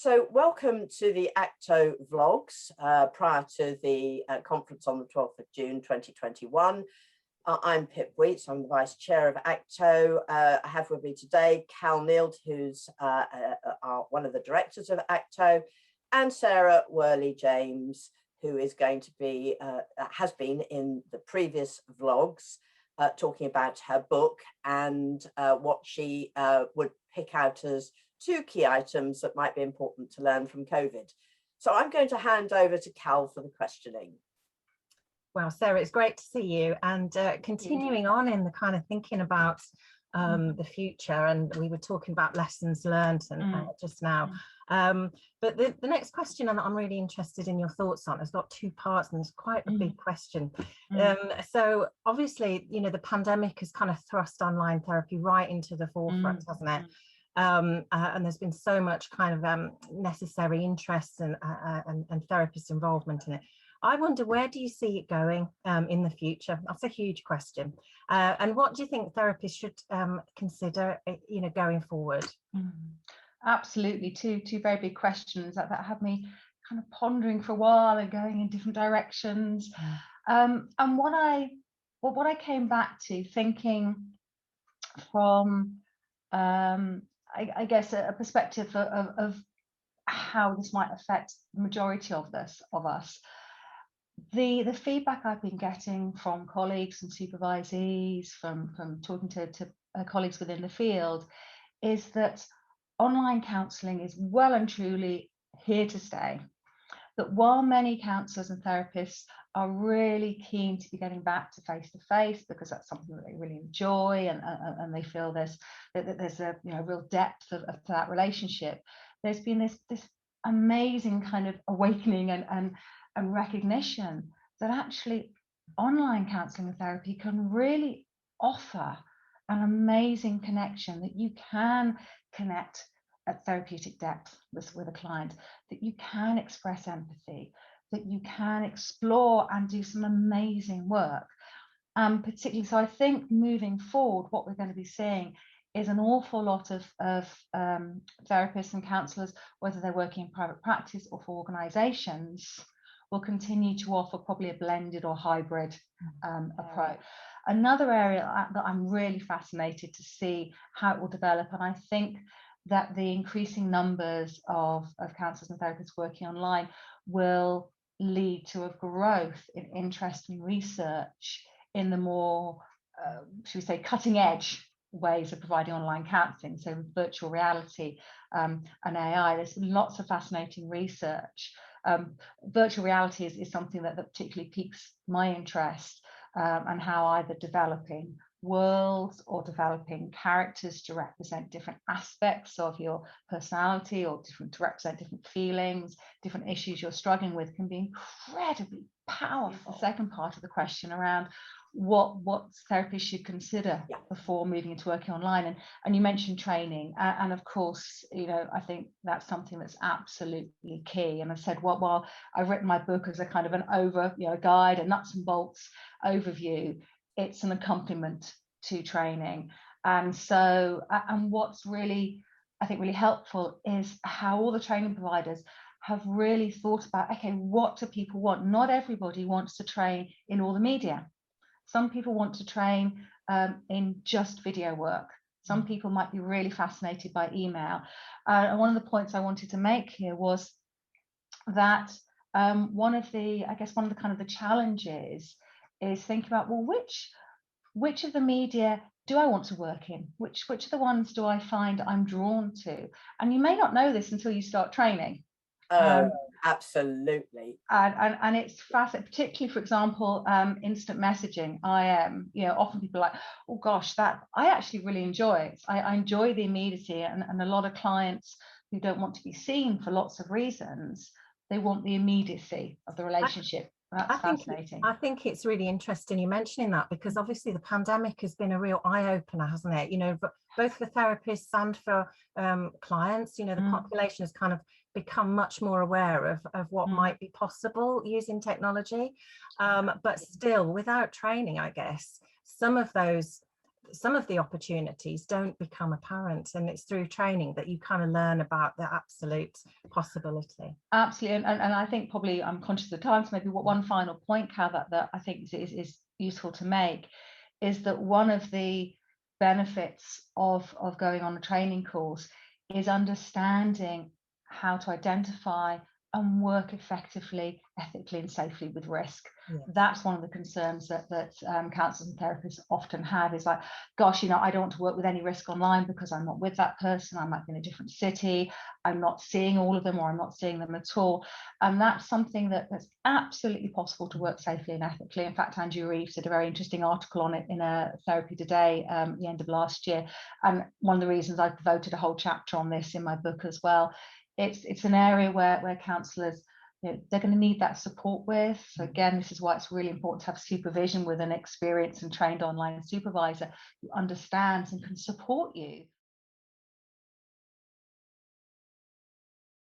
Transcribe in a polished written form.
So welcome to the ACTO vlogs prior to the conference on the 12th of June 2021. I'm Pip Weitz, I'm the Vice Chair of ACTO. I have with me today Nield, who's one of the directors of ACTO, and Sarah Worley James, who is going to be, has been in the previous vlogs, talking about her book and what she would pick out as two key items that might be important to learn from COVID. So I'm going to hand over to Cal for the questioning. Well, Sarah, it's great to see you, and continuing on in the kind of thinking about the future, and we were talking about lessons learned and just now. But the next question that I'm really interested in your thoughts on has got two parts, and it's quite a big question. So obviously, you know, the pandemic has kind of thrust online therapy right into the forefront, hasn't it? And there's been so much kind of necessary interest and therapist involvement in it. I wonder, where do you see it going in the future? That's a huge question. And what do you think therapists should consider, you know, going forward? Absolutely, two very big questions that have me kind of pondering for a while and going in different directions. And what I came back to thinking from I guess a perspective of how this might affect the majority of us. The feedback I've been getting from colleagues and supervisees, from talking to colleagues within the field, is that online counselling is well and truly here to stay. That while many counsellors and therapists are really keen to be getting back to face-to-face because that's something that they really enjoy, and they feel there's a real depth of that relationship, there's been this amazing kind of awakening and recognition that actually online counselling and therapy can really offer an amazing connection, that you can connect at therapeutic depth with a client, that you can express empathy, that you can explore and do some amazing work. Particularly, so I think moving forward, what we're going to be seeing is an awful lot of therapists and counsellors, whether they're working in private practice or for organisations, will continue to offer probably a blended or hybrid approach. Another area that I'm really fascinated to see how it will develop, and I think that the increasing numbers of counsellors and therapists working online will lead to a growth in interest in research in the more, should we say, cutting edge ways of providing online counselling, so virtual reality and AI. There's lots of fascinating research. Virtual reality is something that particularly piques my interest, and how either developing worlds or developing characters to represent different aspects of your personality, or to represent different feelings, different issues you're struggling with, can be incredibly powerful. The second part of the question around what therapists should consider before moving into working online, and you mentioned training, and of course, you know, I think that's something that's absolutely key. And I said, while I've written my book as a kind of an guide, a nuts and bolts overview, it's an accompaniment to training. And so, and what's really, I think, really helpful is how all the training providers have really thought about, okay, what do people want? Not everybody wants to train in all the media. Some people want to train in just video work. Some people might be really fascinated by email. And one of the points I wanted to make here was that one of the kind of the challenges is thinking about, well, which of the media do I want to work in? Which of the ones do I find I'm drawn to? And you may not know this until you start training. Absolutely. And it's fascinating, particularly, for example, instant messaging. Often people are like, oh gosh, that I actually really enjoy it. I enjoy the immediacy, and a lot of clients who don't want to be seen for lots of reasons, they want the immediacy of the relationship. That's fascinating. I think it's really interesting you mentioning that, because obviously the pandemic has been a real eye-opener, hasn't it? You know, both for therapists and for clients. You know, the population has kind of become much more aware of what might be possible using technology, but still, without training, I guess some of those some of the opportunities don't become apparent, and it's through training that you kind of learn about the absolute possibility. Absolutely, and I think probably I'm conscious of the time, so maybe one final point, Cal, that I think is useful to make is that one of the benefits of going on a training course is understanding how to identify and work effectively, ethically and safely with risk. Yes. That's one of the concerns that counsellors and therapists often have, is like, gosh, I don't want to work with any risk online because I'm not with that person, I might be in a different city, I'm not seeing all of them, or I'm not seeing them at all. And that's something that's absolutely possible to work safely and ethically. In fact, Andrew Reeves did a very interesting article on it in a Therapy Today at the end of last year. And one of the reasons I've devoted a whole chapter on this in my book as well. It's an area where counsellors, they're going to need that support with. So again, this is why it's really important to have supervision with an experienced and trained online supervisor who understands and can support you